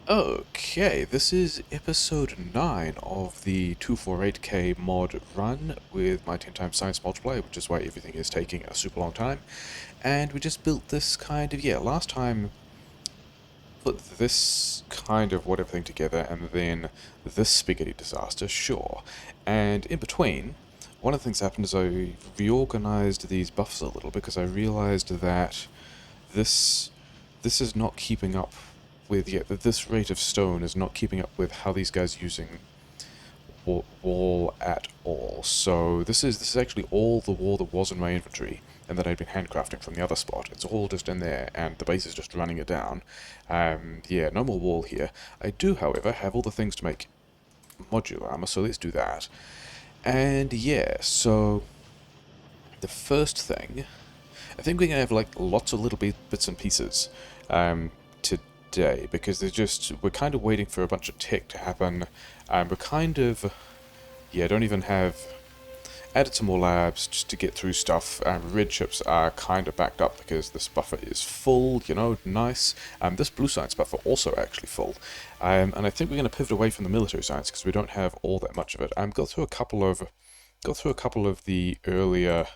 Okay, this is episode 9 of the 248k mod run with my 10 times science multiplier, which is why everything is taking a super long time. And we just built this kind of, last time put this kind of what everything together and then this spaghetti disaster, sure. And in between, one of the things happened is I reorganized these buffs a little because I realized that this this is not keeping up with that this rate of stone is not keeping up with how these guys are using wall at all. So this is actually all the wall that was in my inventory and that I'd been handcrafting from the other spot. It's all just in there, and the base is just running it down. Yeah, no more wall here. I do, however, have all the things to make modular armor, so let's do that. And yeah, so the first thing, I think we're gonna have like lots of little bits and pieces today because we're kind of waiting for a bunch of tech to happen. We're kind of don't even have added some more labs just to get through stuff. Red chips are kind of backed up because this buffer is full, nice. This blue science buffer also actually full. And I think we're going to pivot away from the military science because we don't have all that much of it. Go through a couple of the earlier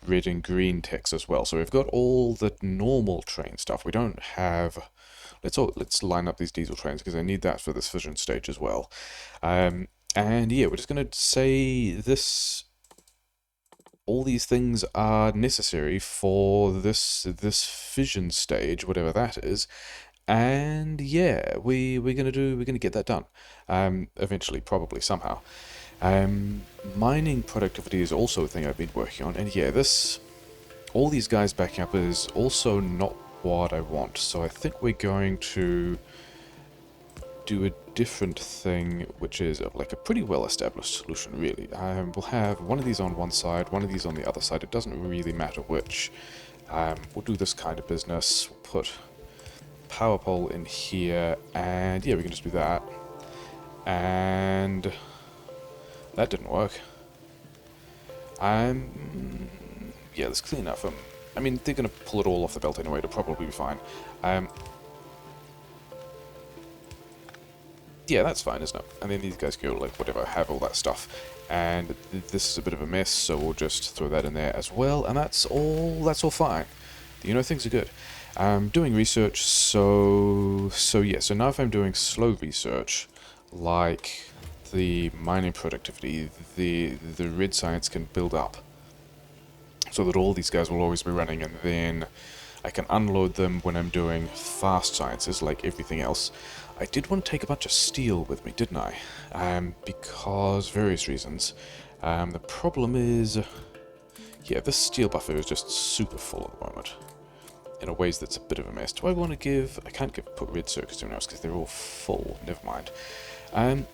red and green techs as well. So we've got all the normal train stuff. We don't have. Let's line up these diesel trains because I need that for this fission stage as well. And yeah, we're just going to say this. All these things are necessary for this fission stage, whatever that is. And yeah, we're gonna get that done. Eventually, probably somehow. Mining productivity is also a thing I've been working on, and yeah, all these guys backing up is also not what I want. So I think we're going to do a different thing, which is like a pretty well-established solution, really. We'll have one of these on one side, one of these on the other side. It doesn't really matter which. We'll do this kind of business. We'll put power pole in here, and yeah, we can just do that. And that didn't work. Yeah, let's clean up them. I mean, they're gonna pull it all off the belt anyway. It'll probably be fine. Yeah, that's fine, isn't it? And then these guys go, like, whatever, have all that stuff. And this is a bit of a mess, so we'll just throw that in there as well, and that's all fine. Things are good. Doing research, so yeah, so now if I'm doing slow research, like the mining productivity, the red science can build up, so that all these guys will always be running, and then I can unload them when I'm doing fast sciences, like everything else. I did want to take a bunch of steel with me, didn't I? Because various reasons. The problem is, yeah, this steel buffer is just super full at the moment. In a ways that's a bit of a mess. Do I want to give... I can't put red circuits to anyone else because they're all full. Never mind.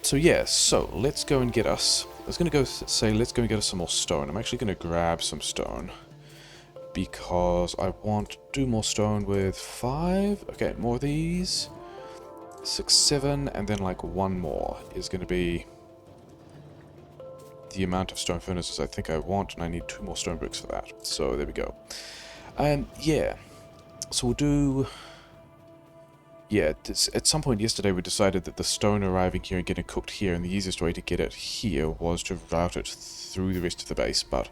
So yeah, so let's go and get us... let's go and get us some more stone. I'm actually going to grab some stone because I want to do more stone with 5. Okay, more of these. 6, 7, and then like one more is going to be the amount of stone furnaces I think I want, and I need 2 more stone bricks for that. So there we go. Yeah. So we'll do... yeah, at some point yesterday we decided that the stone arriving here and getting cooked here, and the easiest way to get it here was to route it through the rest of the base, but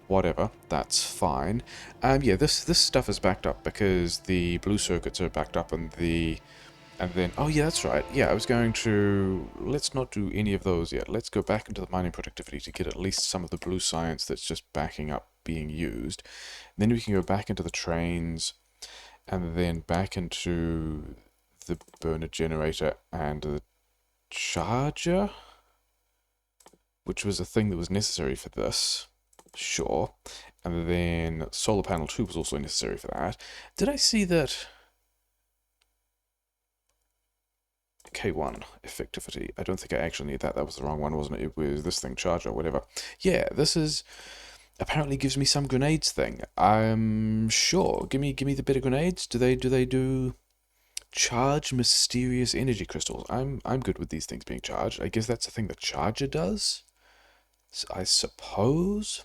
whatever, that's fine. Yeah, this stuff is backed up because the blue circuits are backed up, and then, oh yeah, that's right. Yeah, I was going to... let's not do any of those yet. Let's go back into the mining productivity to get at least some of the blue science that's just backing up being used. Then we can go back into the trains, and then back into the burner generator and the charger, which was a thing that was necessary for this. Sure. And then solar panel 2 was also necessary for that. Did I see that... K1 effectivity. I don't think I actually need that. That was the wrong one, wasn't it? It was this thing, charger, whatever. Yeah, this is apparently gives me some grenades thing. I'm sure. Give me the bit of grenades. Do they do charge mysterious energy crystals? I'm good with these things being charged. I guess that's the thing the charger does. I suppose.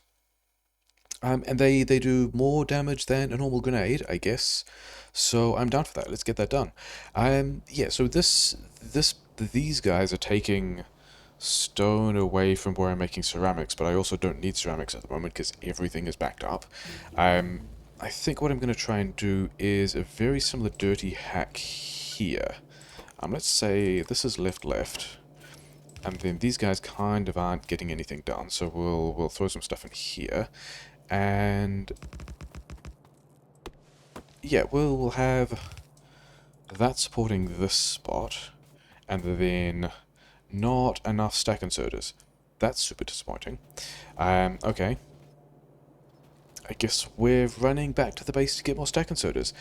And they do more damage than a normal grenade, I guess. So I'm down for that. Let's get that done. Yeah. So these guys are taking stone away from where I'm making ceramics, but I also don't need ceramics at the moment because everything is backed up. I think what I'm going to try and do is a very similar dirty hack here. Let's say this is left, and then these guys kind of aren't getting anything done, so we'll throw some stuff in here, and yeah, we'll have that supporting this spot, and then not enough stack inserters. That's super disappointing. Okay. I guess we're running back to the base to get more stack inserters.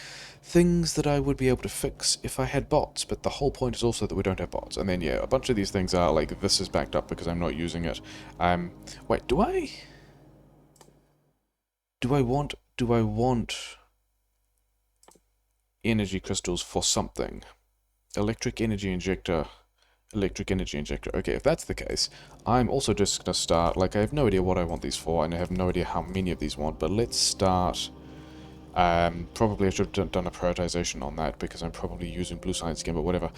Things that I would be able to fix if I had bots, but the whole point is also that we don't have bots. And then, yeah, a bunch of these things are like, this is backed up because I'm not using it. Wait, do I want energy crystals for something? Electric energy injector. Electric energy injector. Okay, if that's the case, I'm also just going to start, like, I have no idea what I want these for, and I have no idea how many of these want, but let's start, probably I should have done a prioritization on that, because I'm probably using blue science again, but whatever.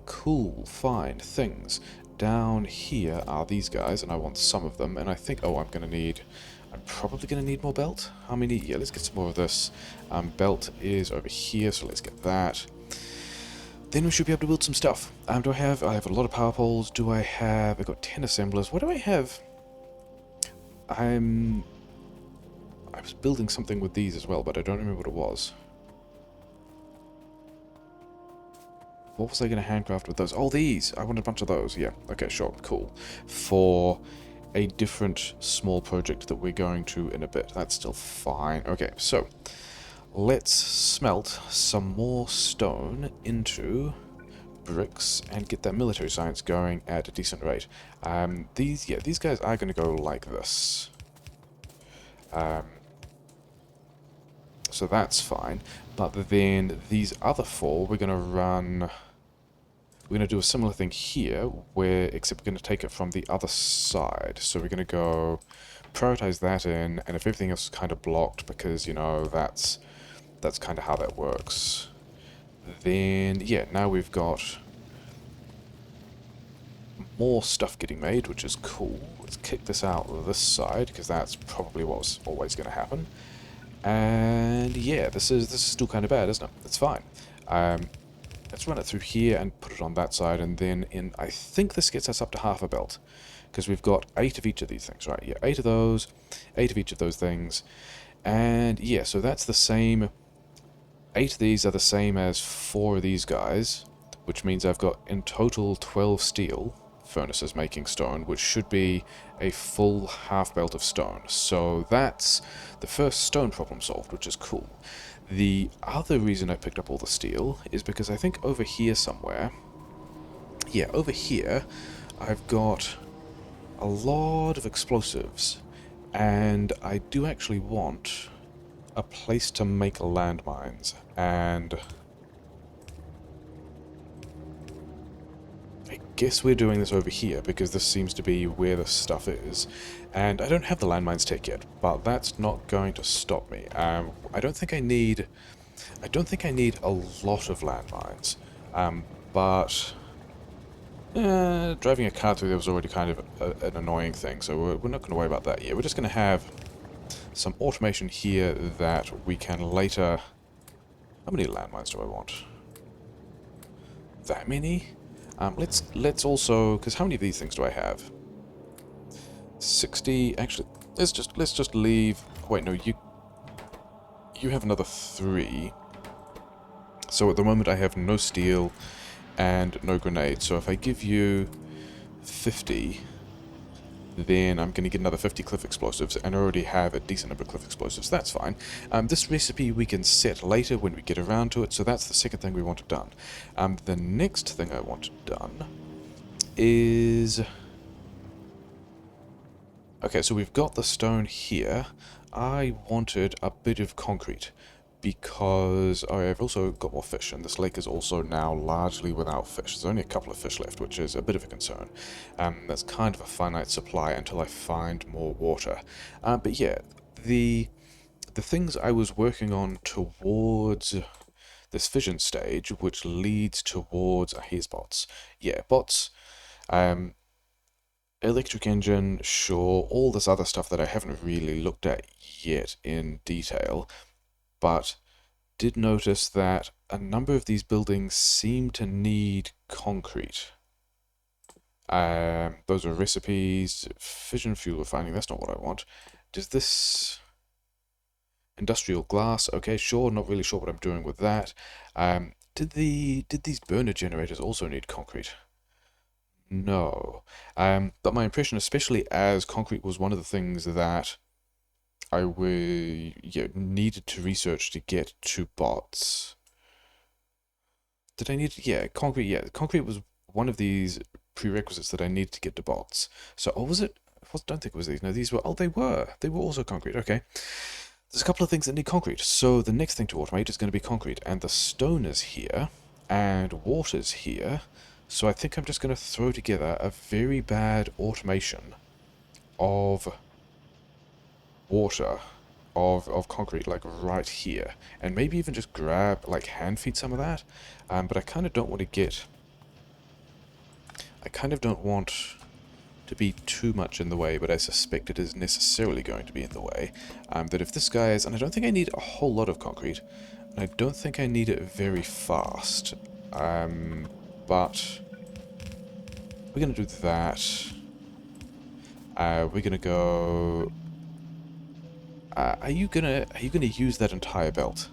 Cool, fine, things. Down here are these guys, and I want some of them, and I think, oh, I'm probably going to need more belt. How many? Yeah, let's get some more of this. Belt is over here, so let's get that. Then we should be able to build some stuff. I have a lot of power poles. I've got 10 assemblers. What do I have? I was building something with these as well, but I don't remember what it was. What was I going to handcraft with those? Oh, these! I want a bunch of those. Yeah, okay, sure, cool. For a different small project that we're going to in a bit. That's still fine. Okay, so let's smelt some more stone into bricks and get that military science going at a decent rate. These guys are going to go like this. So that's fine. But then these other four, we're going to do a similar thing here, except we're going to take it from the other side. So we're going to go prioritize that in, and if everything else is kind of blocked, because, you know, that's kind of how that works. Then, yeah, now we've got more stuff getting made, which is cool. Let's kick this out this side, because that's probably what was always going to happen. And yeah, this is still kind of bad, isn't it? It's fine. Let's run it through here and put it on that side, and then I think this gets us up to half a belt, because we've got 8 of each of these things, right? Yeah, 8 of those, 8 of each of those things, and yeah, so that's the same. 8 of these are the same as 4 of these guys, which means I've got in total 12 steel furnaces making stone, which should be a full half belt of stone. So that's the first stone problem solved, which is cool. The other reason I picked up all the steel is because I think over here somewhere, yeah, over here, I've got a lot of explosives, and I do actually want a place to make landmines, and I guess we're doing this over here because this seems to be where the stuff is, and I don't have the landmines tech yet, but that's not going to stop me. I don't think I need a lot of landmines, but driving a car through there was already kind of an annoying thing, so we're not going to worry about that yet. We're just going to have some automation here that we can later... How many landmines do I want? That many? Let's also... Because how many of these things do I have? 60... Actually, let's just leave... Wait, no, you have another 3. So at the moment I have no steel and no grenades. So if I give you 50... then I'm going to get another 50 cliff explosives, and I already have a decent number of cliff explosives. That's fine. This recipe we can set later when we get around to it, so that's the second thing we want done. The next thing I want done is... Okay, so we've got the stone here. I wanted a bit of concrete, because I've also got more fish, and this lake is also now largely without fish. There's only a couple of fish left, which is a bit of a concern. That's kind of a finite supply until I find more water. But yeah, the things I was working on towards this fission stage, which leads towards here's bots. Yeah, bots. Electric engine, sure. All this other stuff that I haven't really looked at yet in detail, but did notice that a number of these buildings seem to need concrete. Those are recipes. Fission fuel refining, that's not what I want. Does this... Industrial glass, okay, sure, not really sure what I'm doing with that. Did these burner generators also need concrete? No. But my impression, especially as concrete was one of the things that needed to research to get to bots. Did I need... Yeah, concrete, yeah. Concrete was one of these prerequisites that I needed to get to bots. So, or was it... I don't think it was these. No, these were... Oh, they were. They were also concrete. Okay. There's a couple of things that need concrete. So the next thing to automate is going to be concrete. And the stone is here. And water's here. So I think I'm just going to throw together a very bad automation of water, of concrete, like right here. And maybe even just grab, like hand feed some of that. But I kind of don't want to get... I kind of don't want to be too much in the way, but I suspect it is necessarily going to be in the way. That if this guy is... And I don't think I need a whole lot of concrete. And I don't think I need it very fast. But... We're going to do that. We're going to go... are you gonna use that entire belt?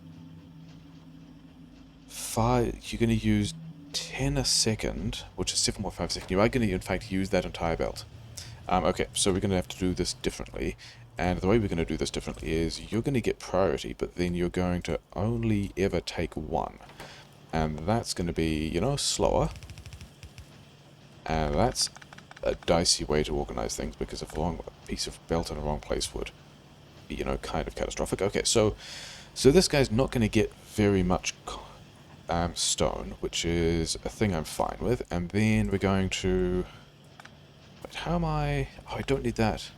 You're going to use 10 a second, which is 7.5 seconds. You are going to, in fact, use that entire belt. Okay, so we're going to have to do this differently. And the way we're going to do this differently is you're going to get priority, but then you're going to only ever take one. And that's going to be, you know, slower. And that's a dicey way to organize things, because a wrong piece of belt in the wrong place would be, you know, kind of catastrophic. Okay, so this guy's not going to get very much stone, which is a thing I'm fine with. And then we're going to... Wait, how am I... Oh, I don't need that.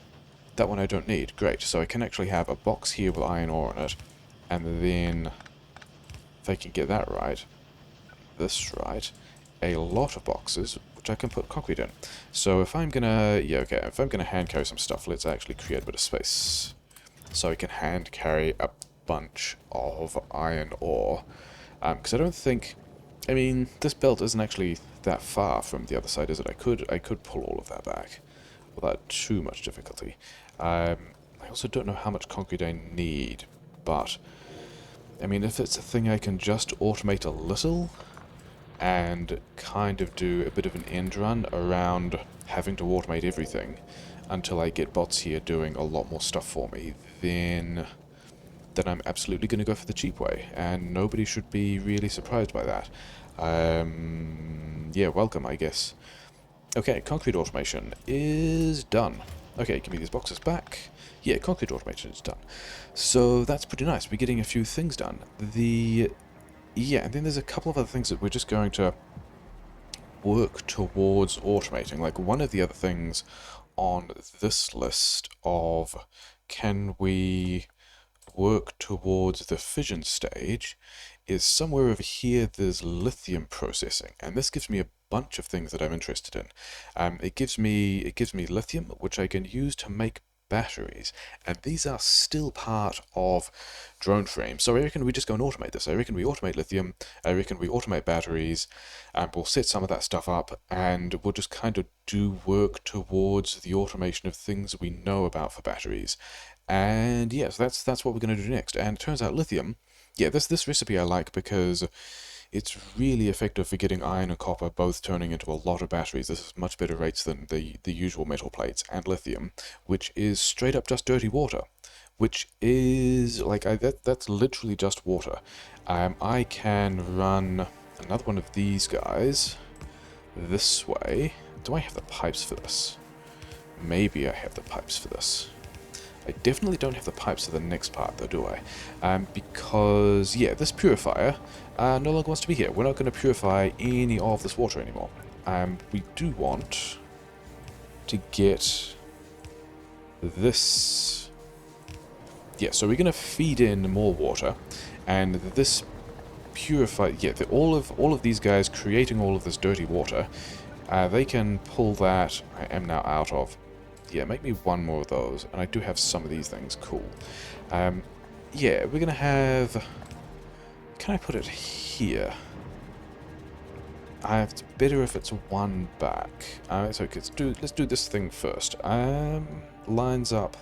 That one I don't need. Great, so I can actually have a box here with iron ore in it. And then, if I can get that right, this right, a lot of boxes, which I can put concrete in. So if I'm gonna... Yeah, okay, if I'm gonna hand carry some stuff, let's actually create a bit of space. So I can hand carry a bunch of iron ore. Because I don't think... I mean, this belt isn't actually that far from the other side, is it? I could pull all of that back without too much difficulty. I also don't know how much concrete I need, but... I mean, if it's a thing I can just automate a little, and kind of do a bit of an end run around having to automate everything until I get bots here doing a lot more stuff for me, then I'm absolutely going to go for the cheap way, and nobody should be really surprised by that. Yeah, welcome, I guess. Okay, concrete automation is done. Okay, give me these boxes back. Yeah, concrete automation is done. So that's pretty nice. We're getting a few things done. Yeah, and then there's a couple of other things that we're just going to work towards automating. Like, one of the other things on this list of can we work towards the fission stage is somewhere over here there's lithium processing, and this gives me a bunch of things that I'm interested in. It gives me lithium, which I can use to make batteries, and these are still part of drone frames. So I reckon we just go and automate this. I reckon we automate lithium, I reckon we automate batteries, and we'll set some of that stuff up, and we'll just kind of do work towards the automation of things we know about for batteries. And yes, that's what we're going to do next. And it turns out lithium, yeah, this recipe I like because it's really effective for getting iron and copper both turning into a lot of batteries. This is much better rates than the usual metal plates, and lithium, which is straight up just dirty water, which is like that's literally just water. I can run another one of these guys this way. Do I have the pipes for this? Maybe I have the pipes for this. I definitely don't have the pipes for the next part, though, do I? Because, yeah, this purifier no longer wants to be here. We're not going to purify any of this water anymore. We do want to get this yeah, so we're going to feed in more water, and this purified, yeah, all of these guys creating all of this dirty water, they can pull that. I am now out of. Yeah, make me one more of those, and I do have some of these things. Cool. Yeah, we're gonna have. Can I put it here? It's better if it's one back. So let's do this thing first. Lines up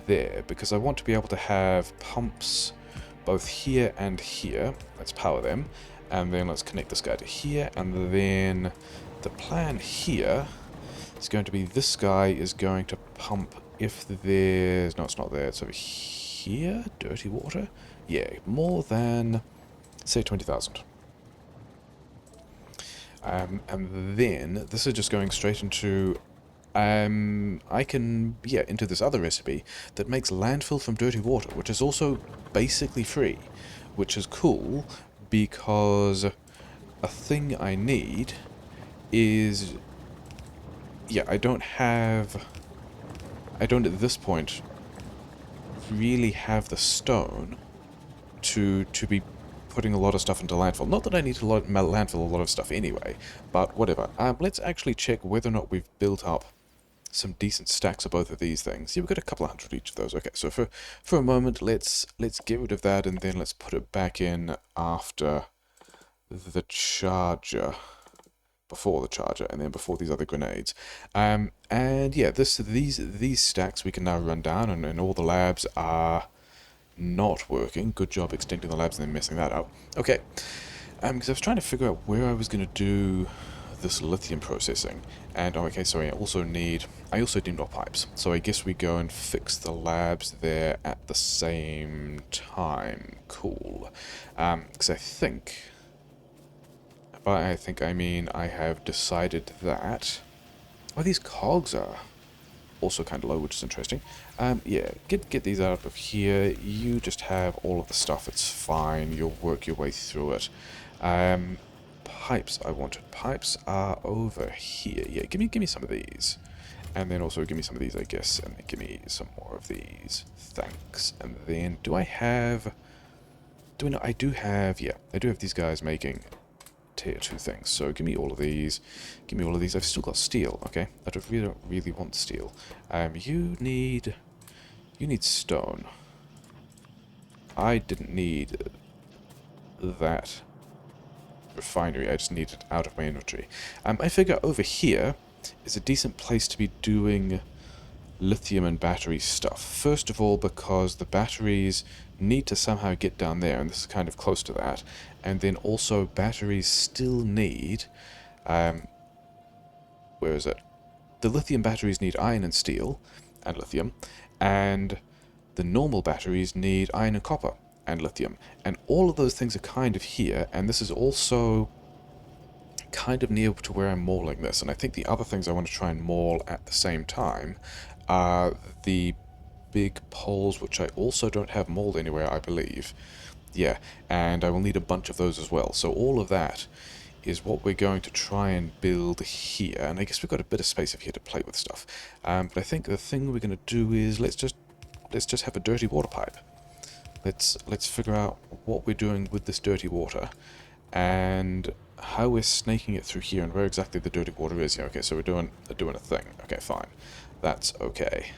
there, because I want to be able to have pumps both here and here. Let's power them, and then let's connect this guy to here, and then the plan here is going to be this guy is going to pump if there's... No, it's not there. It's over here. Dirty water. Yeah, more than, say, 20,000. And then this is just going straight into... I can, yeah, into this other recipe that makes landfill from dirty water, which is also basically free, which is cool because a thing I need is... Yeah, I don't at this point really have the stone to be putting a lot of stuff into landfill. Not that I need to landfill a lot of stuff anyway, but whatever. Let's actually check whether or not we've built up some decent stacks of both of these things. Yeah, we've got a couple of hundred each of those. Okay, so for a moment, let's get rid of that, and then let's put it back in after the charger. Before the charger, and then before these other grenades. And yeah, these stacks we can now run down, and all the labs are not working. Good job extending the labs and then messing that up. Okay, because I was trying to figure out where I was going to do this lithium processing, and oh, okay, sorry, I also need more pipes. So I guess we go and fix the labs there at the same time. Cool. Because I think I mean I have decided that... Oh, these cogs are also kind of low, which is interesting. Yeah, get these out of here. You just have all of the stuff. It's fine. You'll work your way through it. Pipes I wanted. Pipes are over here. Yeah, give me some of these. And then also give me some of these, I guess. And then give me some more of these. Thanks. And then do I have... Do I know? I do have... Yeah, I do have these guys making... tier 2 things. So give me all of these. Give me all of these. I've still got steel, okay? I don't really want steel. You need stone. I didn't need that refinery. I just need it out of my inventory. I figure over here is a decent place to be doing lithium and battery stuff. First of all, because the batteries need to somehow get down there, and this is kind of close to that. And then also batteries still need... where is it? The lithium batteries need iron and steel, and lithium, and the normal batteries need iron and copper, and lithium. And all of those things are kind of here, and this is also kind of near to where I'm mauling this. And I think the other things I want to try and maul at the same time are the big poles, which I also don't have mauled anywhere, I believe. Yeah, and I will need a bunch of those as well. So all of that is what we're going to try and build here. And I guess we've got a bit of space over here to play with stuff. But I think the thing we're going to do is let's just have a dirty water pipe. Let's figure out what we're doing with this dirty water and how we're snaking it through here and where exactly the dirty water is. Yeah, okay, so we're doing a thing. Okay, fine. That's okay.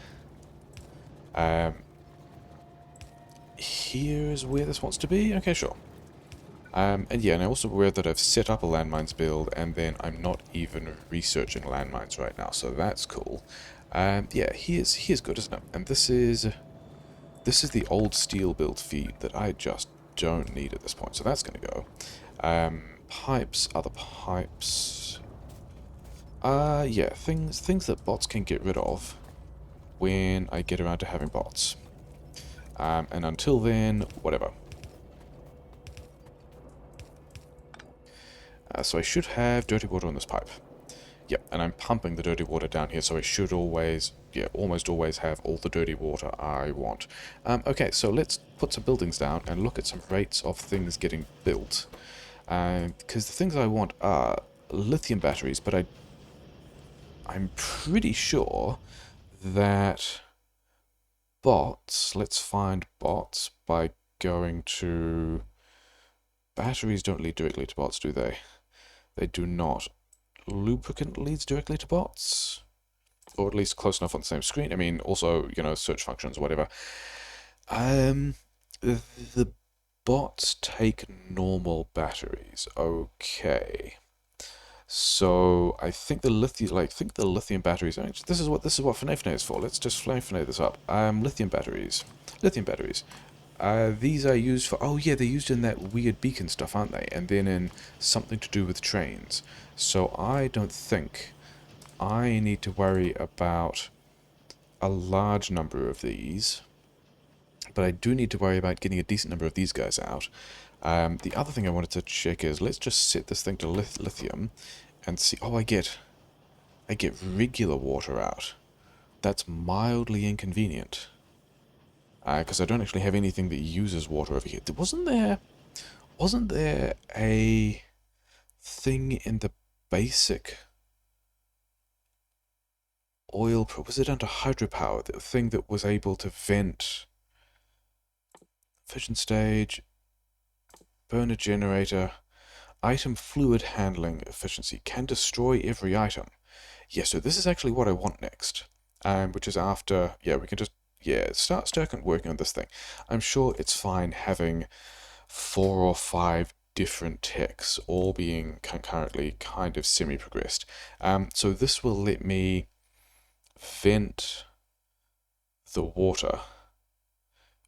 Here's where this wants to be. Okay, sure. And yeah, and I'm also aware that I've set up a landmines build, and then I'm not even researching landmines right now, so that's cool. Yeah, here's good, isn't it? And this is the old steel build feed that I just don't need at this point, so that's going to go. Pipes, other pipes. Yeah, things that bots can get rid of when I get around to having bots. And until then, whatever. So I should have dirty water on this pipe. Yep, and I'm pumping the dirty water down here, so I should always, yeah, almost always have all the dirty water I want. Okay, so let's put some buildings down and look at some rates of things getting built. Because the things I want are lithium batteries, but I'm pretty sure that bots. Let's find bots by going to... Batteries don't lead directly to bots, do they? They do not. Lubricant leads directly to bots? Or at least close enough on the same screen. I mean, also, you know, search functions, whatever. The bots take normal batteries. Okay. So I think the lithium batteries. Actually, this is what FNAF is for. Let's just FNAF this up. Lithium batteries. Lithium batteries. These are used for... Oh yeah, they're used in that weird beacon stuff, aren't they? And then in something to do with trains. So I don't think I need to worry about a large number of these. But I do need to worry about getting a decent number of these guys out. The other thing I wanted to check is, let's just set this thing to lithium and see... Oh, I get regular water out. That's mildly inconvenient. Because I don't actually have anything that uses water over here. Wasn't there a thing in the basic oil... Was it under hydropower? The thing that was able to vent... Fission stage... Burner generator... Item fluid handling efficiency. Can destroy every item. Yeah, so this is actually what I want next. Which is after... Yeah, we can just... Yeah, start working on this thing. I'm sure it's fine having 4 or 5 different techs, all being concurrently kind of semi-progressed. So this will let me vent the water,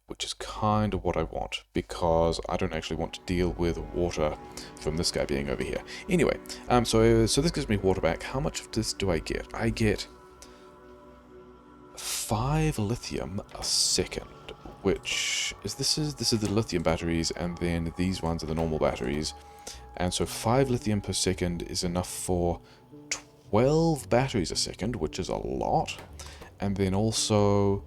which is kind of what I want, because I don't actually want to deal with water from this guy being over here. Anyway, so this gives me water back. How much of this do I get? I get 5 lithium a second, which is this is the lithium batteries, and then these ones are the normal batteries. And so 5 lithium per second is enough for 12 batteries a second, which is a lot. And then also,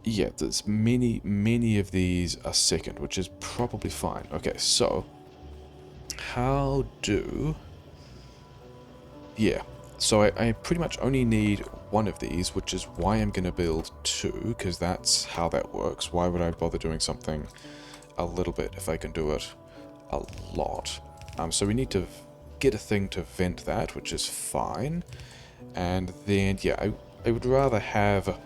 yeah, there's many of these a second, which is probably fine. Okay, so how do... Yeah. So I pretty much only need 1 of these, which is why I'm going to build 2, because that's how that works. Why would I bother doing something a little bit if I can do it a lot? So we need to get a thing to vent that, which is fine. And then, yeah, I would rather have...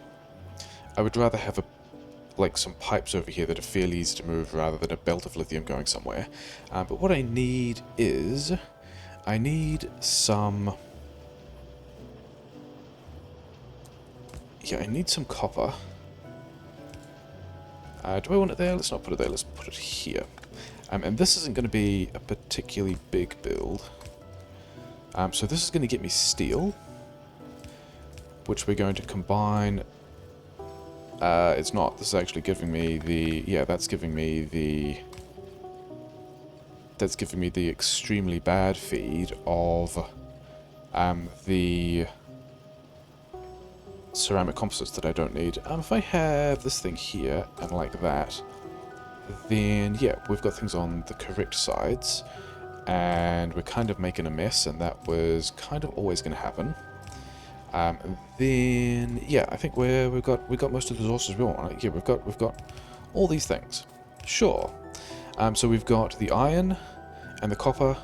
like some pipes over here that are fairly easy to move rather than a belt of lithium going somewhere. But what I need is... I need some... Yeah, I need some copper. Do I want it there? Let's not put it there, let's put it here. And this isn't going to be a particularly big build. So this is going to get me steel, which we're going to combine... it's not. This is actually giving me the... Yeah, that's giving me the... That's giving me the extremely bad feed of the ceramic composites that I don't need. If I have this thing here and like that, then yeah, we've got things on the correct sides, and we're kind of making a mess, and that was kind of always going to happen. And then yeah, I think we've got most of the resources we want. Right? Yeah, we've got all these things. Sure. So we've got the iron and the copper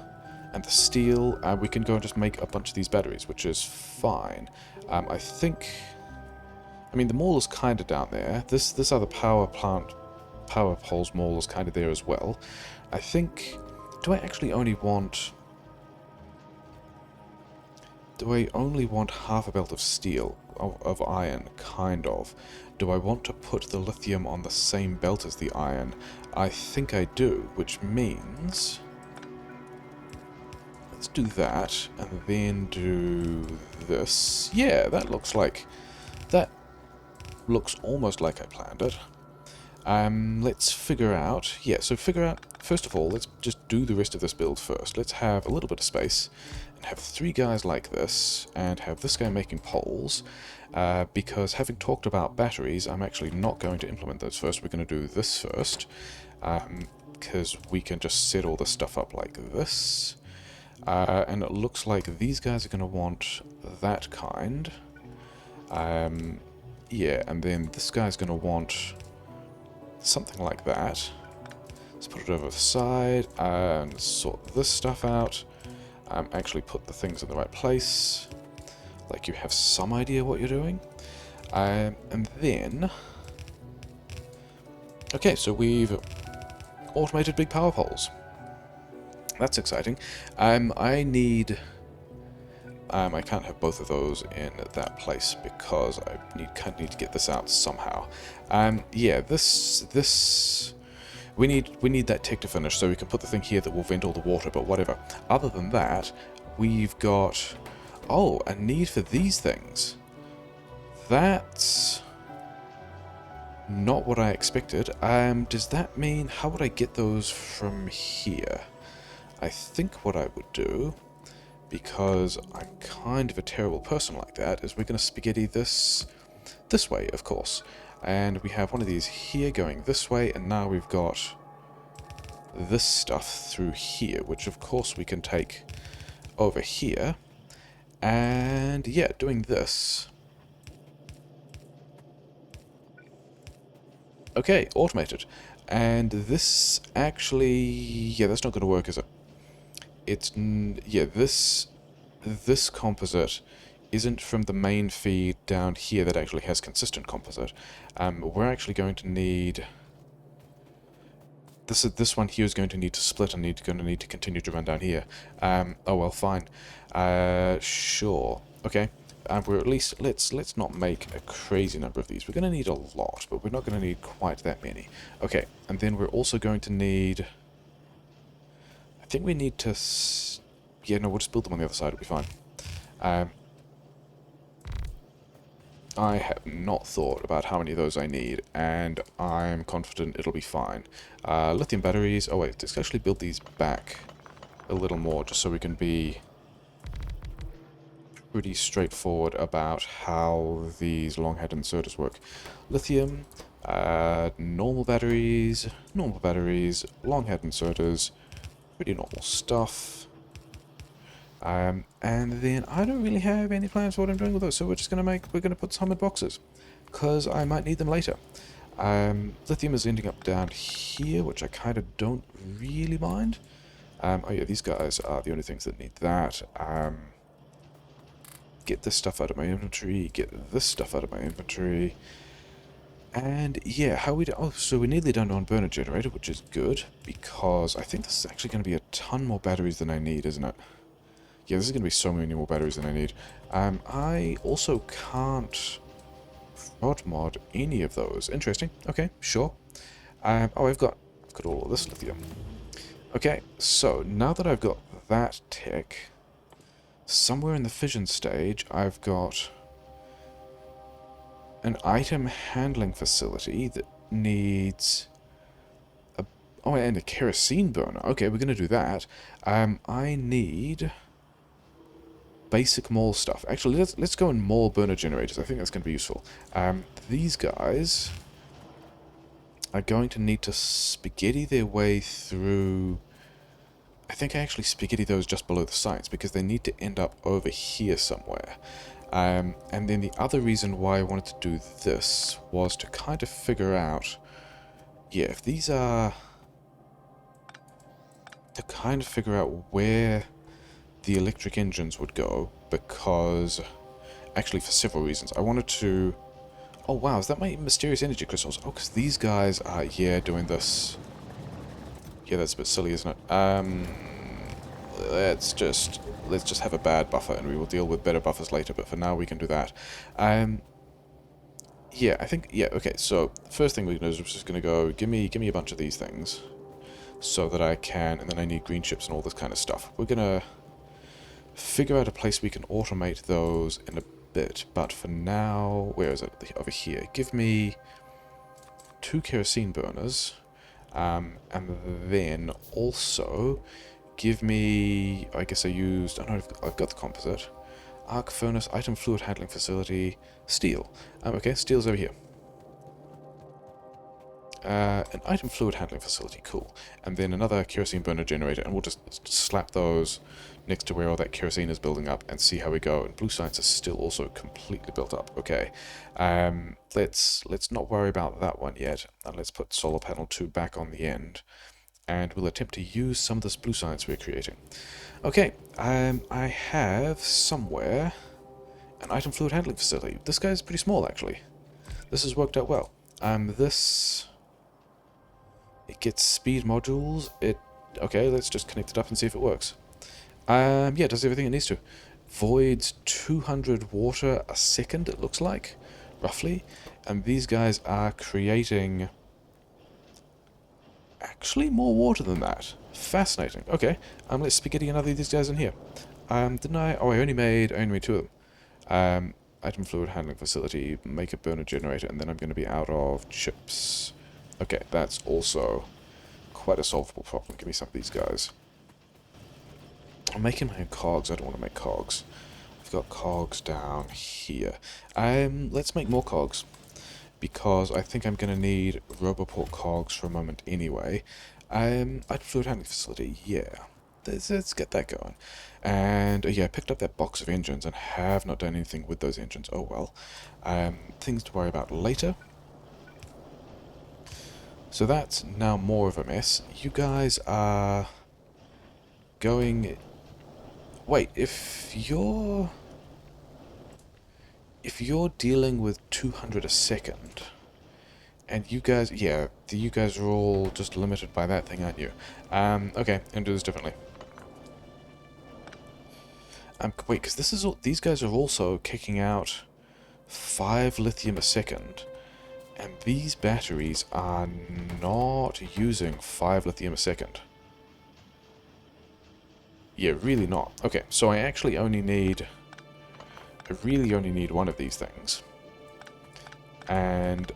and the steel, and we can go and just make a bunch of these batteries, which is fine. I think... I mean, the mall is kind of down there. This other power poles mall is kind of there as well. I think... Do I actually only want... Do I only want half a belt of steel, of iron, kind of? Do I want to put the lithium on the same belt as the iron? I think I do, which means... Let's do that, and then do this. Yeah, that looks like... That looks almost like I planned it. Let's figure out... Yeah, so figure out... First of all, let's just do the rest of this build first. Let's have a little bit of space, and have 3 guys like this, and have this guy making poles, because having talked about batteries, I'm actually not going to implement those first. We're going to do this first, because we can just set all this stuff up like this. And it looks like these guys are going to want that kind. Yeah, and then this guy's going to want something like that. Let's put it over the side and sort this stuff out. Actually put the things in the right place. Like you have some idea what you're doing. And then... Okay, so we've automated big power poles. That's exciting. I need... I can't have both of those in that place because I kind of need to get this out somehow. Yeah, this we need that tick to finish so we can put the thing here that will vent all the water. But whatever. Other than that, we've got a need for these things. That's not what I expected. Does that mean how would I get those from here? I think what I would do, because I'm kind of a terrible person like that, is we're going to spaghetti this way, of course. And we have one of these here going this way, and now we've got this stuff through here, which of course we can take over here. And yeah, doing this. Okay, automated. And this actually... yeah, that's not going to work, is it? Yeah, this composite isn't from the main feed down here that actually has consistent composite. We're actually going to need... This one here is going to need to split and going to need to continue to run down here. Oh well, fine. Sure. Okay. We're at least... Let's not make a crazy number of these. We're going to need a lot, but we're not going to need quite that many. Okay, and then we're also going to need... I think we need to... yeah, no, we'll just build them on the other side, it'll be fine. I have not thought about how many of those I need, and I'm confident it'll be fine. Lithium batteries... oh wait, let's actually build these back a little more, just so we can be pretty straightforward about how these long-head inserters work. Lithium, normal batteries, long-head inserters, pretty normal stuff. And then I don't really have any plans for what I'm doing with those, so we're going to put some in boxes, because I might need them later. Lithium is ending up down here, which I kind of don't really mind. Oh yeah, these guys are the only things that need that. Get this stuff out of my inventory, get this stuff out of my inventory. And yeah, how we do... oh, so we're nearly done on burner generator, which is good, because I think this is actually going to be a ton more batteries than I need, isn't it? Yeah, this is going to be so many more batteries than I need. I also can't prod mod any of those. Interesting. Okay, sure. Oh, I've got all of this lithium. Okay, so now that I've got that tick, somewhere in the fission stage, I've got an item handling facility that needs a... oh, and a kerosene burner. Okay, we're going to do that. I need... basic mole stuff. Actually, let's go in mole burner generators. I think that's going to be useful. These guys are going to need to spaghetti their way through... I think I actually spaghetti those just below the sites, because they need to end up over here somewhere. And then the other reason why I wanted to do this was to kind of figure out... yeah, if these are... to kind of figure out where the electric engines would go, because... actually, for several reasons. I wanted to... oh wow, is that my mysterious energy crystals? Oh, because these guys are, yeah, doing this... yeah, that's a bit silly, isn't it? Let's just have a bad buffer, and we will deal with better buffers later, but for now we can do that. Yeah, I think... yeah, okay, so, first thing we're going to do is we're just going to go, give me a bunch of these things, so that I can... and then I need green chips and all this kind of stuff. We're going to figure out a place we can automate those in a bit, but for now... where is it? Over here. Give me 2 kerosene burners, and then also give me... I guess I used... I don't know, I've got the composite. Arc furnace, item fluid handling facility, steel. Okay, steel's over here. An item fluid handling facility, cool. And then another kerosene burner generator, and we'll just slap those next to where all that kerosene is building up and see how we go. And blue science is still also completely built up. Okay, let's not worry about that one yet, and let's put solar panel 2 back on the end, and we'll attempt to use some of this blue science we're creating. Okay, I have somewhere an item fluid handling facility. This guy's pretty small, actually. This has worked out well. It gets speed modules. Okay, let's just connect it up and see if it works. Yeah, it does everything it needs to. Voids 200 water a second, it looks like, roughly. And these guys are creating actually more water than that. Fascinating. Okay, let's spaghetti another of these guys in here. Didn't I? Oh, I only made 2 of them. Item fluid handling facility, make a burner generator, and then I'm going to be out of chips. Okay, that's also quite a solvable problem. Give me some of these guys. I'm making my own cogs. I don't want to make cogs. I've got cogs down here. Let's make more cogs, because I think I'm going to need roboport cogs for a moment anyway. Item fluid handling facility, yeah. Let's get that going. And yeah, I picked up that box of engines and have not done anything with those engines. Oh well. Things to worry about later. So that's now more of a mess. You guys are going... Wait, if you're dealing with 200 a second, and you guys, yeah, you guys are all just limited by that thing, aren't you? Okay, I'm gonna do this differently. Wait, because this is all, these guys are also kicking out 5 lithium a second, and these batteries are not using 5 lithium a second. Yeah, really not. Okay, so I actually only need... I really only need one of these things. And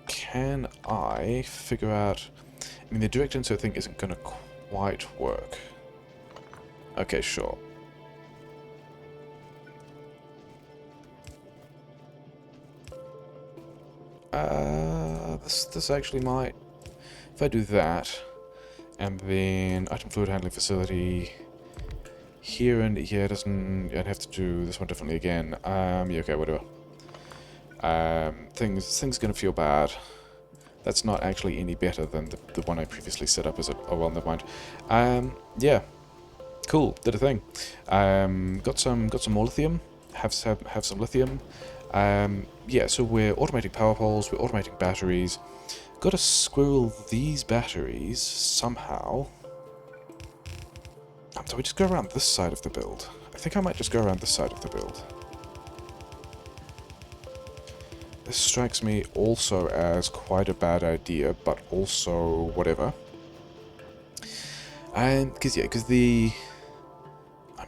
can I figure out... I mean, the direct insert thing isn't going to quite work. Okay, sure. This actually might... If I do that, and then item fluid handling facility here, and yeah, it doesn't... I'd have to do this one differently again. Yeah, okay, whatever. Things gonna feel bad. That's not actually any better than the one I previously set up, is it? Oh well, never mind. Yeah, cool. Did a thing. Got some more lithium. Have some lithium. Yeah, so we're automating power poles. We're automating batteries. Got to squirrel these batteries somehow. So we just go around this side of the build. I think I might just go around this side of the build. This strikes me also as quite a bad idea, but also whatever. And because I'm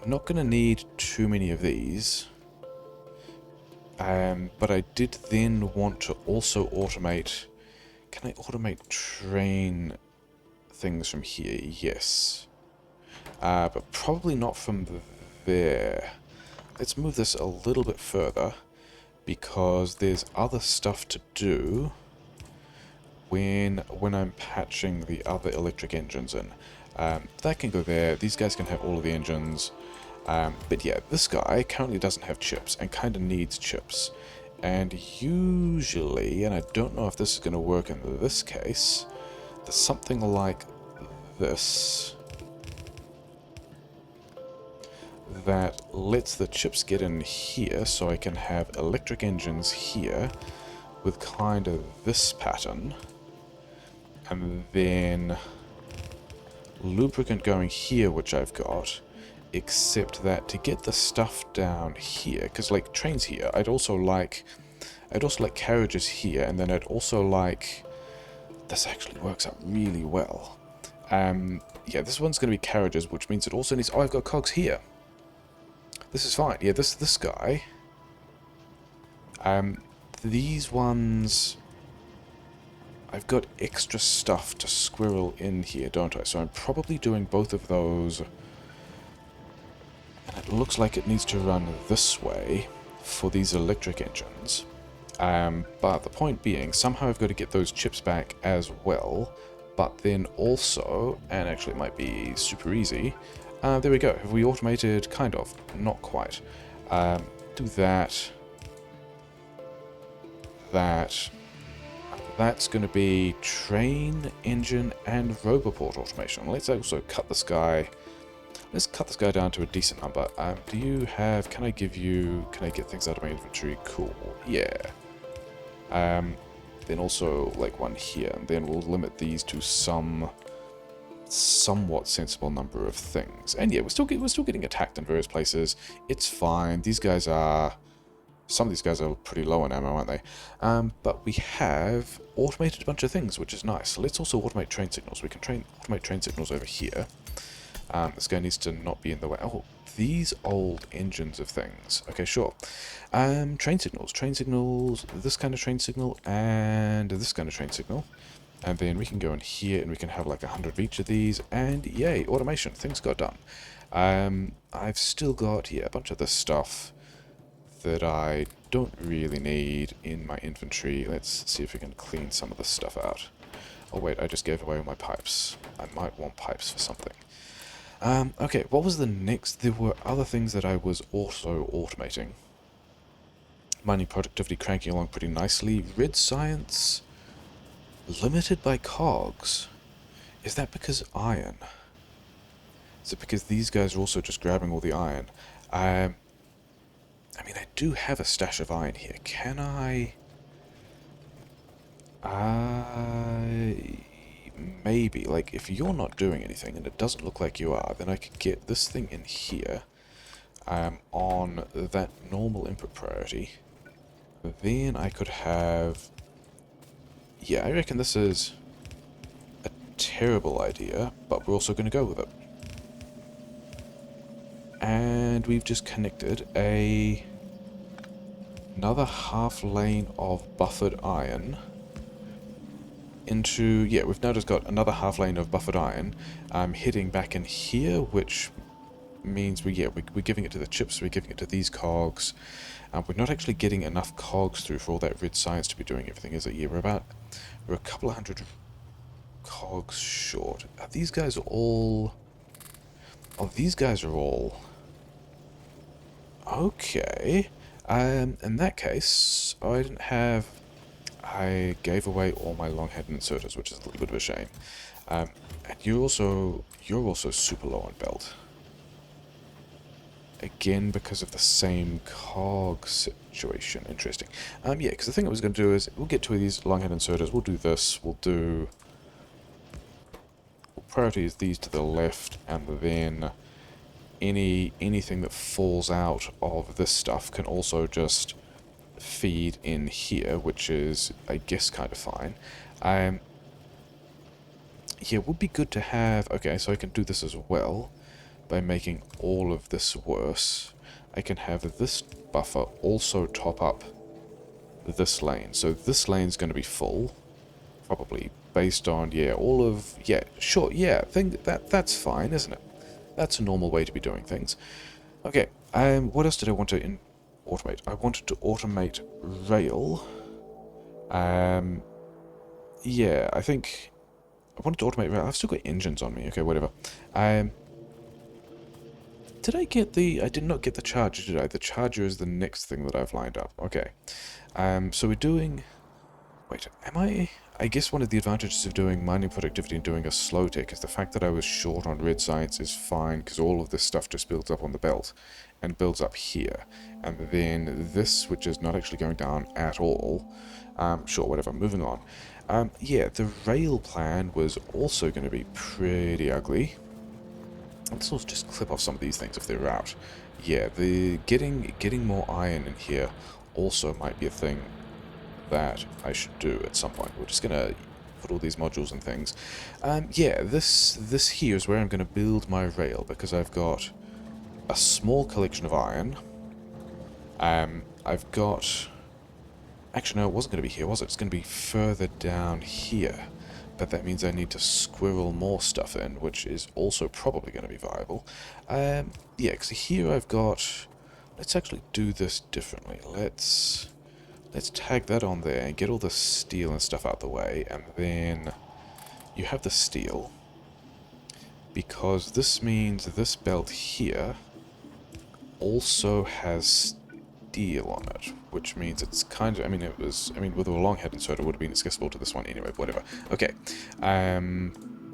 not gonna need too many of these. But I did then want to also automate. Can I automate train things from here? Yes. But probably not from there. Let's move this a little bit further, because there's other stuff to do when I'm patching the other electric engines in. That can go there. These guys can have all of the engines. But yeah, this guy currently doesn't have chips and kind of needs chips. And usually, and I don't know if this is going to work in this case, there's something like this that lets the chips get in here, so I can have electric engines here with kind of this pattern, and then lubricant going here, which I've got, except that to get the stuff down here, because like trains here, I'd also like carriages here, and then I'd also like... This actually works out really well. Yeah, this one's going to be carriages, which means it also needs... Oh, I've got cogs here. This is fine. Yeah, this guy. These ones... I've got extra stuff to squirrel in here, don't I? So I'm probably doing both of those. And it looks like it needs to run this way for these electric engines. But the point being, somehow I've got to get those chips back as well. But then also, and actually it might be super easy, there we go. Have we automated? Kind of. Not quite. Do that. That's going to be train, engine, and roboport automation. Let's also cut this guy. Let's cut this guy down to a decent number. Do you have... Can I get things out of my inventory? Cool. Yeah. Then also, like, one here. And then we'll limit these to somewhat sensible number of things. And yeah, we're still getting attacked in various places. It's fine. These guys are... Some of these guys are pretty low on ammo, aren't they? But we have automated a bunch of things, which is nice. Let's also automate train signals. We can automate train signals over here. This guy needs to not be in the way. Oh, these old engines of things. Okay, sure. Train signals. Train signals, this kind of train signal, and this kind of train signal. And then we can go in here and we can have like 100 of each of these. And yay, automation. Things got done. I've still got, yeah, a bunch of this stuff that I don't really need in my inventory. Let's see if we can clean some of this stuff out. Oh wait, I just gave away all my pipes. I might want pipes for something. Okay, what was the next? There were other things that I was also automating. Mining productivity cranking along pretty nicely. Red science limited by cogs. Is that because iron? Is it because these guys are also just grabbing all the iron? I mean, I do have a stash of iron here. Can I... Maybe. Like, if you're not doing anything, and it doesn't look like you are, then I could get this thing in here on that normal input priority. Then I could have... Yeah, I reckon this is a terrible idea, but we're also going to go with it. And we've just connected another half lane of buffered iron into... Yeah, we've now just got another half lane of buffered iron heading back in here, which means we're giving it to the chips, we're giving it to these cogs. We're not actually getting enough cogs through for all that red science to be doing everything, is it? Yeah, we're a couple of hundred cogs short. Are these guys all... Oh, these guys are all... Okay. In that case, I didn't have... I gave away all my long-head inserters, which is a little bit of a shame. And you're also super low on belt. Again, because of the same cog situation. Interesting. Yeah, because the thing I was going to do is, we'll get two of these long-head inserters, we'll do this, we'll prioritize these to the left, and then anything that falls out of this stuff can also just feed in here, which is, I guess, kind of fine. Yeah, it would be good to have... Okay, so I can do this as well by making all of this worse. I can have this buffer also top up this lane. So this lane's going to be full, probably based on, yeah, all of... Yeah, sure, yeah, that's fine, isn't it? That's a normal way to be doing things. Okay, what else did I want to automate? I wanted to automate rail. Yeah, I think I wanted to automate rail. I've still got engines on me. Okay, whatever. Did I get the... I did not get the charger, did I? The charger is the next thing that I've lined up. Okay. So we're doing... Wait, am I... I guess one of the advantages of doing mining productivity and doing a slow tick is the fact that I was short on red science is fine, because all of this stuff just builds up on the belt and builds up here. And then this, which is not actually going down at all. Sure, whatever, moving on. Yeah, the rail plan was also going to be pretty ugly. Let's also just clip off some of these things if they're out. Yeah, the getting more iron in here also might be a thing that I should do at some point. We're just gonna put all these modules and things. Yeah, this here is where I'm gonna build my rail, because I've got a small collection of iron. I've got... Actually, no, it wasn't gonna be here, was it? It's gonna be further down here. But that means I need to squirrel more stuff in, which is also probably going to be viable. Yeah, because here I've got... Let's actually do this differently. Let's let's tag that on there and get all the steel and stuff out the way, and then you have the steel, because this means this belt here also has steel on it, which means it's kind of, with a long head insert it would have been accessible to this one anyway, but whatever. Okay,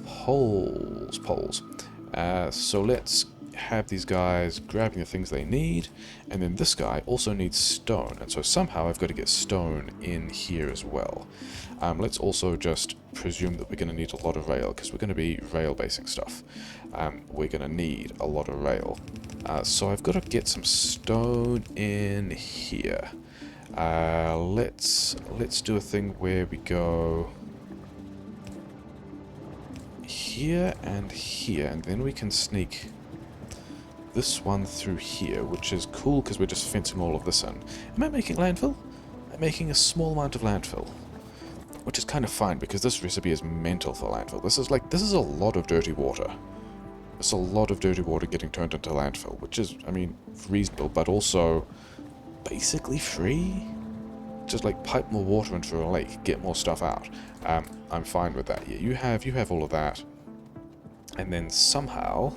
poles. So let's have these guys grabbing the things they need, and then this guy also needs stone, and so somehow I've got to get stone in here as well. Let's also just presume that we're going to need a lot of rail, because we're going to be rail basing stuff. We're going to need a lot of rail. So I've got to get some stone in here. Let's do a thing where we go here, and then we can sneak this one through here, which is cool because we're just fencing all of this in. Am I making landfill? I'm making a small amount of landfill, which is kind of fine because this recipe is mental for landfill. This is a lot of dirty water. It's a lot of dirty water getting turned into landfill, which is, reasonable, but also basically free. Just like pipe more water into a lake, get more stuff out. I'm fine with that. Yeah, you have all of that, and then somehow,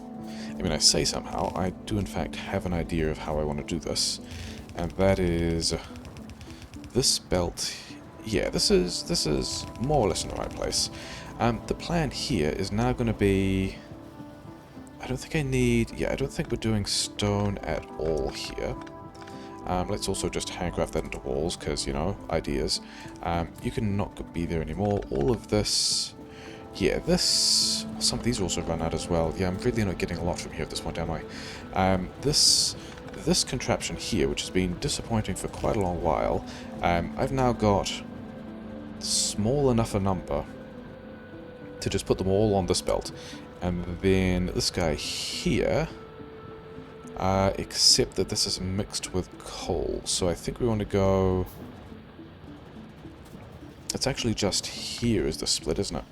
I say somehow, I do in fact have an idea of how I want to do this, and that is this belt. Yeah, this is more or less in the right place. The plan here is now going to be, I don't think we're doing stone at all here. Let's also just handcraft that into walls, because, ideas. You can not be there anymore. All of this, some of these also run out as well. Yeah, I'm really not getting a lot from here at this point, am I? This contraption here, which has been disappointing for quite a long while, I've now got small enough a number to just put them all on this belt. And then this guy here, except that this is mixed with coal. So I think we want to go... It's actually just here is the split, isn't it?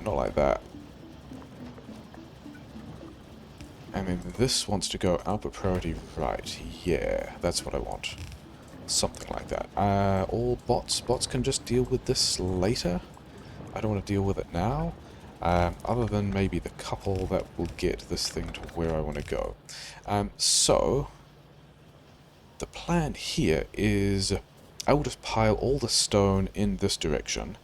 Not like that. And then this wants to go output priority right. Yeah, that's what I want. Something like that. All bots. Bots can just deal with this later. I don't want to deal with it now. Other than maybe the couple that will get this thing to where I want to go. So, the plan here is I will just pile all the stone in this direction.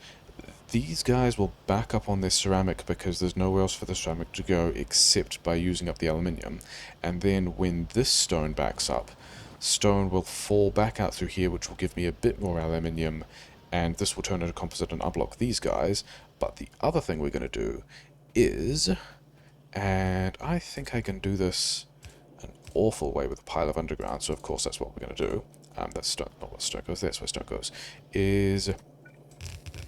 These guys will back up on their ceramic because there's nowhere else for the ceramic to go except by using up the aluminium. And then when this stone backs up, stone will fall back out through here, which will give me a bit more aluminium, and this will turn into composite and unblock these guys. But the other thing we're going to do is, and I think I can do this an awful way with a pile of underground, so of course that's what we're going to do. That's stone, not where stone goes, that's where stone goes, is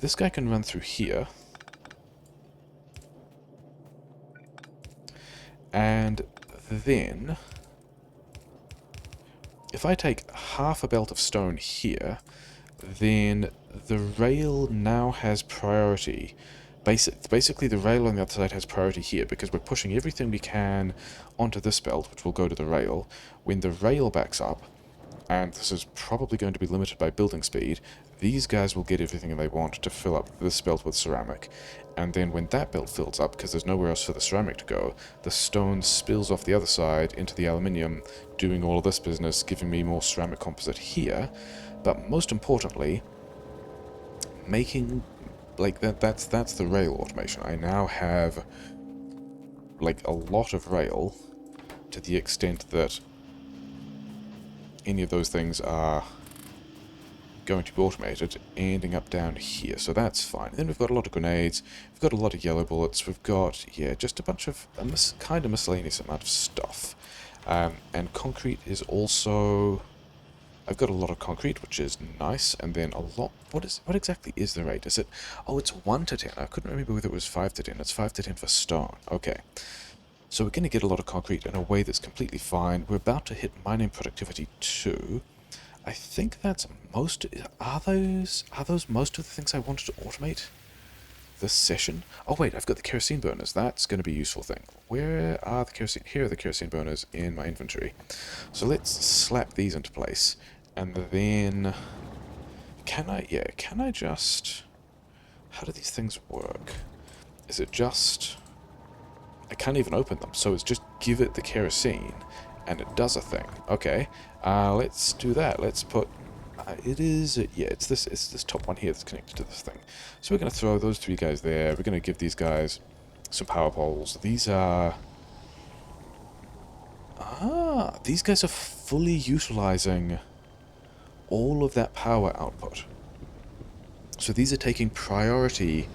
this guy can run through here, and then if I take half a belt of stone here, then the rail now has priority. Basically, the rail on the other side has priority here because we're pushing everything we can onto this belt, which will go to the rail. When the rail backs up, and this is probably going to be limited by building speed, these guys will get everything they want to fill up this belt with ceramic. And then when that belt fills up, because there's nowhere else for the ceramic to go, the stone spills off the other side into the aluminium, doing all of this business, giving me more ceramic composite here. But most importantly, making, that's the rail automation. I now have, a lot of rail to the extent that any of those things are going to be automated, ending up down here, so that's fine. And then we've got a lot of grenades, we've got a lot of yellow bullets, we've got, just a bunch of, kind of miscellaneous amount of stuff. And concrete is also, I've got a lot of concrete, which is nice, and then a lot, what exactly is the rate? Is it, oh, it's 1 to 10, I couldn't remember whether it was 5 to 10, it's 5 to 10 for stone, okay. So we're going to get a lot of concrete in a way that's completely fine. We're about to hit mining productivity 2. I think that's most... Are those most of the things I wanted to automate? this session. Oh wait, I've got the kerosene burners. That's going to be a useful thing. Where are the kerosene? Here are the kerosene burners in my inventory. So let's slap these into place. And then... Can I just... How do these things work? Is it just... I can't even open them, so it's just give it the kerosene, and it does a thing. Okay, let's do that. Let's put... it's this top one here that's connected to this thing. So we're going to throw those three guys there. We're going to give these guys some power poles. These are... these guys are fully utilizing all of that power output. So these are taking priority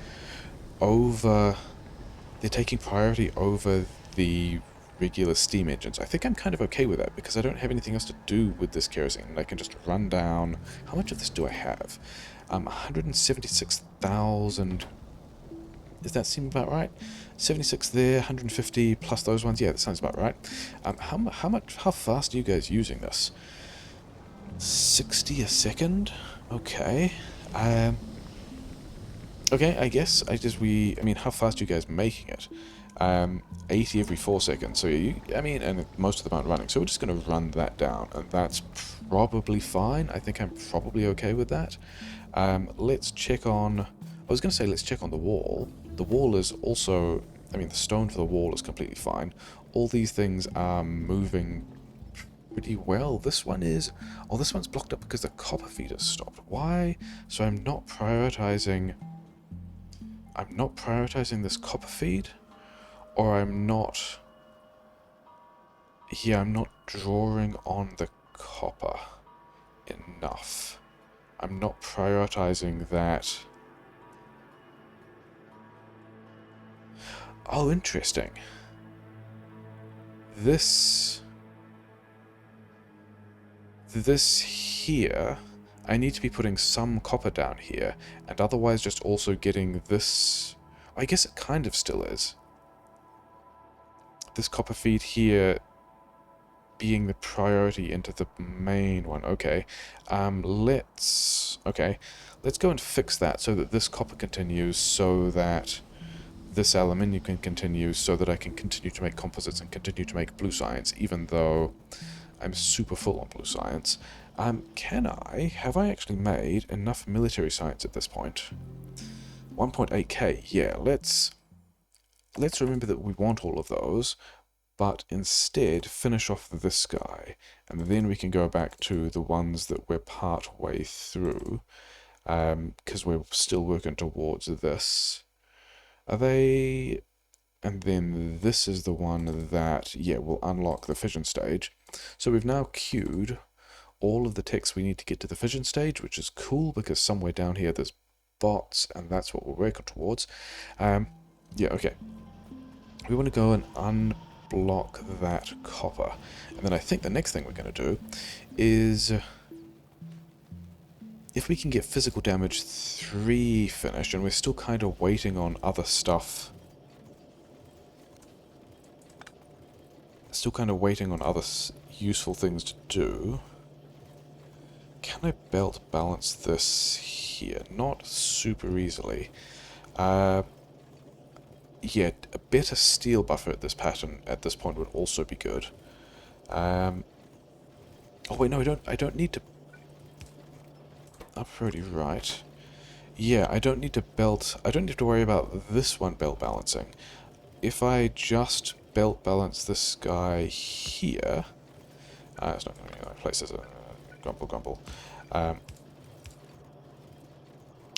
over... They're taking priority over the regular steam engines. I think I'm kind of okay with that, because I don't have anything else to do with this kerosene, and I can just run down... How much of this do I have? 176,000... Does that seem about right? 76 there, 150 plus those ones. Yeah, that sounds about right. How fast are you guys using this? 60 a second? Okay. Okay, I guess I mean, how fast are you guys making it? 80 every 4 seconds. So and most of them aren't running. So we're just going to run that down, and that's probably fine. I think I'm probably okay with that. Let's check on... I was going to say let's check on the wall. The wall is also... I mean, the stone for the wall is completely fine. All these things are moving pretty well. This one is... Oh, this one's blocked up because the copper feed has stopped. Why? So I'm not prioritizing this copper feed, or I'm not... Yeah, I'm not drawing on the copper enough. I'm not prioritizing that. Oh, interesting. This here... I need to be putting some copper down here, and otherwise just also getting this... I guess it kind of still is. This copper feed here being the priority into the main one. Okay, let's go and fix that so that this copper continues, so that this aluminium can continue, so that I can continue to make composites and continue to make blue science, even though I'm super full on blue science. Have I actually made enough military science at this point? 1.8k, yeah, let's remember that we want all of those, but instead finish off this guy, and then we can go back to the ones that we're part way through, because we're still working towards this. Are they... And then this is the one that, yeah, will unlock the fission stage. So we've now queued all of the techs we need to get to the fission stage, which is cool, because somewhere down here there's bots, and that's what we're working towards. Yeah, okay. We want to go and unblock that copper. And then I think the next thing we're going to do is... if we can get physical damage 3 finished, and we're still kind of waiting on other stuff... Still kind of waiting on other useful things to do... Can I belt balance this here? Not super easily. Yeah, a better steel buffer at this point would also be good. Oh wait, no, I don't need to... I'm pretty right. Yeah, I don't need to worry about this one belt balancing. If I just belt balance this guy here... it's not going to be my place, is it? Grumble. Oh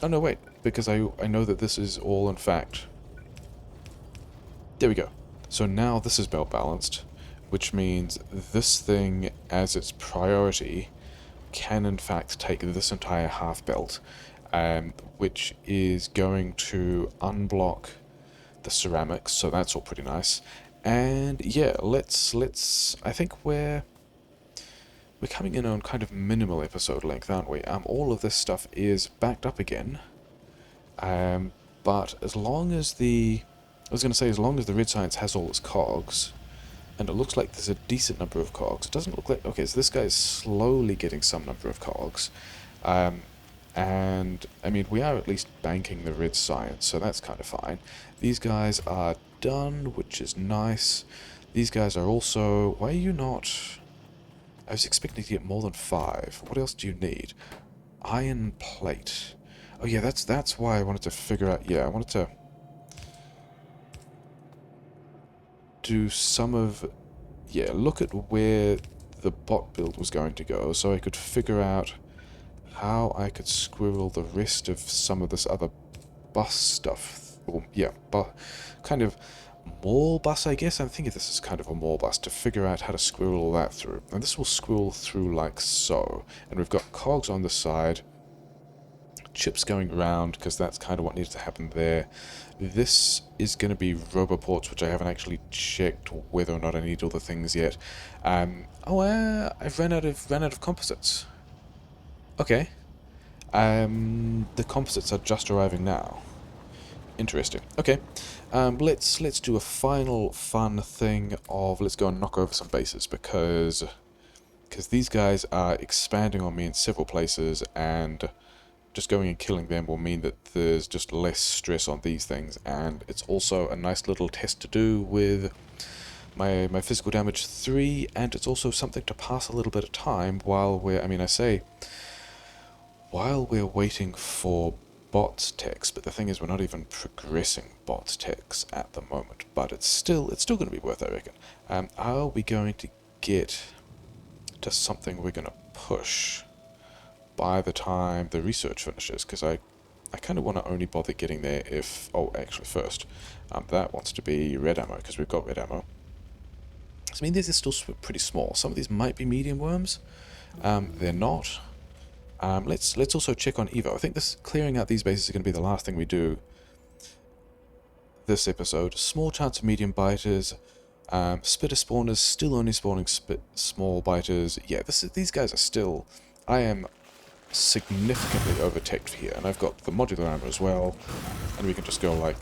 no, wait, because I know that this is all in fact... There we go. So now this is belt balanced, which means this thing as its priority can in fact take this entire half belt, which is going to unblock the ceramics, so that's all pretty nice. And yeah, let's I think we're coming in on kind of minimal episode length, aren't we? All of this stuff is backed up again. But as long as the... I was going to say, as long as the red science has all its cogs, and it looks like there's a decent number of cogs. It doesn't look like... Okay, so this guy is slowly getting some number of cogs. And, I mean, we are at least banking the red science, so that's kind of fine. These guys are done, which is nice. These guys are also... Why are you not... I was expecting to get more than 5. What else do you need? Iron plate. Oh yeah, that's why I wanted to figure out... Yeah, I wanted to do some of... Yeah, look at where the bot build was going to go, so I could figure out how I could squirrel the rest of some of this other bus stuff. Or, yeah, but kind of mall bus, I guess. I'm thinking this is kind of a mall bus to figure out how to squirrel all that through. And this will squirrel through like so. And we've got cogs on the side, chips going around, because that's kind of what needs to happen there. This is going to be roboports, which I haven't actually checked whether or not I need all the things yet. I've ran out of composites. Okay. The composites are just arriving now. Interesting. Okay. Let's do a final fun thing of let's go and knock over some bases because these guys are expanding on me in several places, and just going and killing them will mean that there's just less stress on these things, and it's also a nice little test to do with my physical damage 3, and it's also something to pass a little bit of time while we're, while we're waiting for bots techs, but the thing is we're not even progressing bots techs at the moment, but it's still going to be worth, I reckon. Are we going to get to something we're going to push by the time the research finishes? Because I kind of want to only bother getting there if... Oh, actually, first, that wants to be red ammo, because we've got red ammo. So, I mean, these are still pretty small. Some of these might be medium worms. They're not. Let's also check on Evo. I think this clearing out these bases is going to be the last thing we do this episode. Small chance of medium biters. Spitter spawners still only spawning small biters. Yeah, these guys are still... I am significantly over-teched here, and I've got the modular ammo as well, and we can just go like...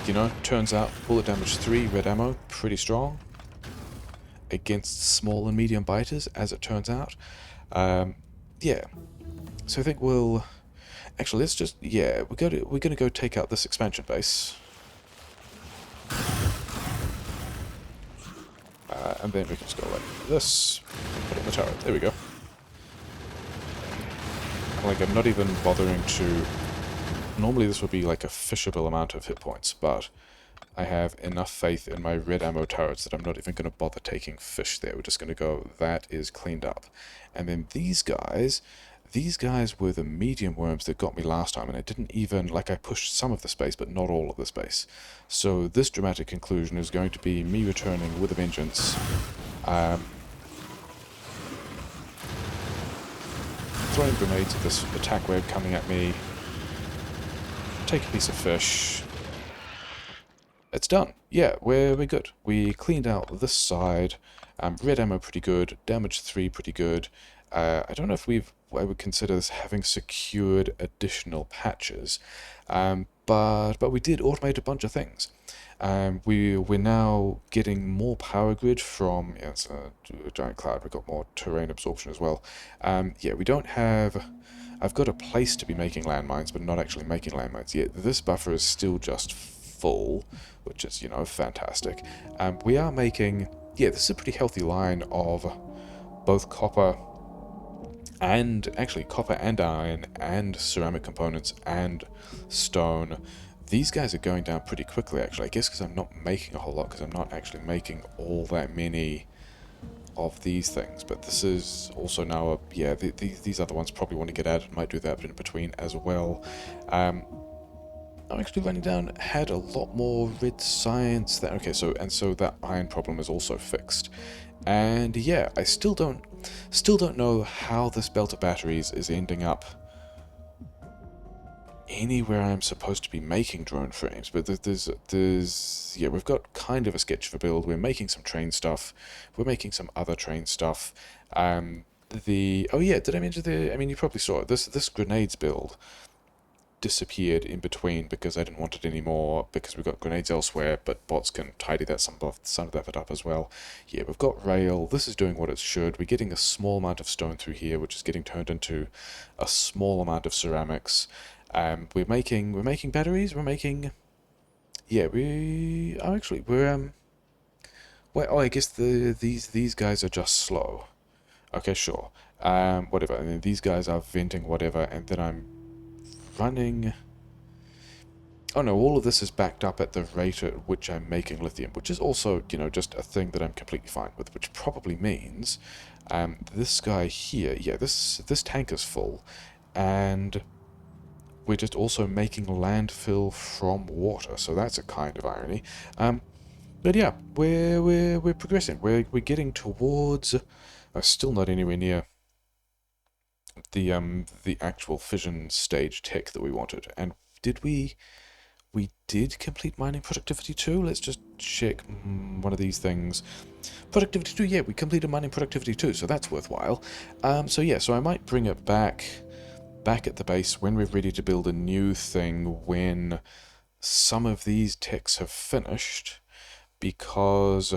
You know, turns out bullet damage 3, red ammo, pretty strong against small and medium biters, as it turns out. Yeah, so I think we'll... Actually, let's just... Yeah, we're gonna go take out this expansion base. And then we can just go like this, and put it in the turret. There we go. And like, I'm not even bothering to... Normally this would be like a fishable amount of hit points, but I have enough faith in my red ammo turrets that I'm not even going to bother taking fish there. We're just going to go, that is cleaned up. And then these guys were the medium worms that got me last time, and I didn't even, like, I pushed some of the space, but not all of the space. So this dramatic conclusion is going to be me returning with a vengeance. Throwing grenades at this attack wave coming at me. Take a piece of fish. It's done. Yeah, we're good. We cleaned out this side. Red ammo pretty good. Damage 3 pretty good. I don't know if I would consider this having secured additional patches, but we did automate a bunch of things. We're now getting more power grid from... Yeah, it's a giant cloud. We've got more terrain absorption as well. Yeah, we don't have... I've got a place to be making landmines, but not actually making landmines yet. This buffer is still just full, which is, you know, fantastic. We are making... Yeah, this is a pretty healthy line of both copper and... Actually, copper and iron and ceramic components and stone. These guys are going down pretty quickly, actually. I guess because I'm not making a whole lot, because I'm not actually making all that many of these things, but this is also now a... Yeah, these other ones probably want to get added. Might do that in between as well. I'm actually running down, had a lot more red science there. Okay, so that iron problem is also fixed. And yeah, I still don't know how this belt of batteries is ending up anywhere I'm supposed to be making drone frames, but yeah, we've got kind of a sketch of a build. We're making some train stuff. We're making some other train stuff. Oh yeah, did I mention I mean, you probably saw it. This grenades build disappeared in between because I didn't want it anymore, because we've got grenades elsewhere, but bots can tidy that some of that bit up as well. Yeah, we've got rail. This is doing what it should. We're getting a small amount of stone through here, which is getting turned into a small amount of ceramics. We're making batteries. We're making, yeah, we are actually we're well, oh, I guess these guys are just slow. Okay, sure. Whatever. And then these guys are venting whatever, and then I'm running. Oh no, all of this is backed up at the rate at which I'm making lithium, which is also, you know, just a thing that I'm completely fine with, which probably means this guy here, yeah, this tank is full, and we're just also making landfill from water, so that's a kind of irony. But yeah, we're progressing. We're getting towards. Still not anywhere near the actual fission stage tech that we wanted. And did we? We did complete mining productivity 2. Let's just check one of these things. Productivity 2, yeah, we completed mining productivity 2, so that's worthwhile. So yeah, so I might bring it back at the base when we're ready to build a new thing, when some of these techs have finished, because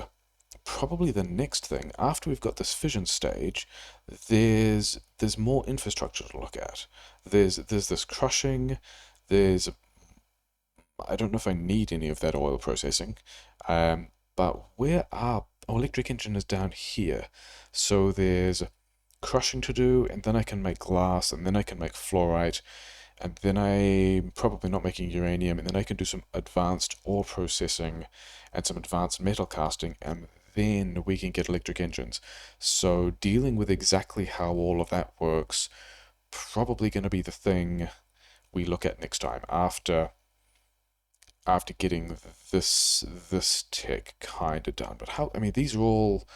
probably the next thing, after we've got this fission stage, there's more infrastructure to look at. There's this crushing, there's, I don't know if I need any of that oil processing, but where our electric engine is down here, so there's crushing to do, and then I can make glass, and then I can make fluorite, and then I'm probably not making uranium, and then I can do some advanced ore processing and some advanced metal casting, and then we can get electric engines. So dealing with exactly how all of that works, probably going to be the thing we look at next time after getting this tech kind of done. But how, I mean, these are all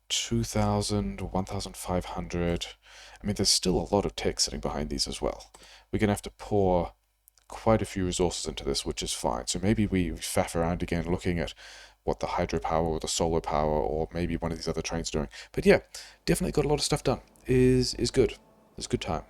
2,000, 1,500. I mean, there's still a lot of tech sitting behind these as well. We're going to have to pour quite a few resources into this, which is fine. So maybe we faff around again looking at what the hydropower or the solar power or maybe one of these other trains doing. But yeah, definitely got a lot of stuff done. Is good. It's a good time.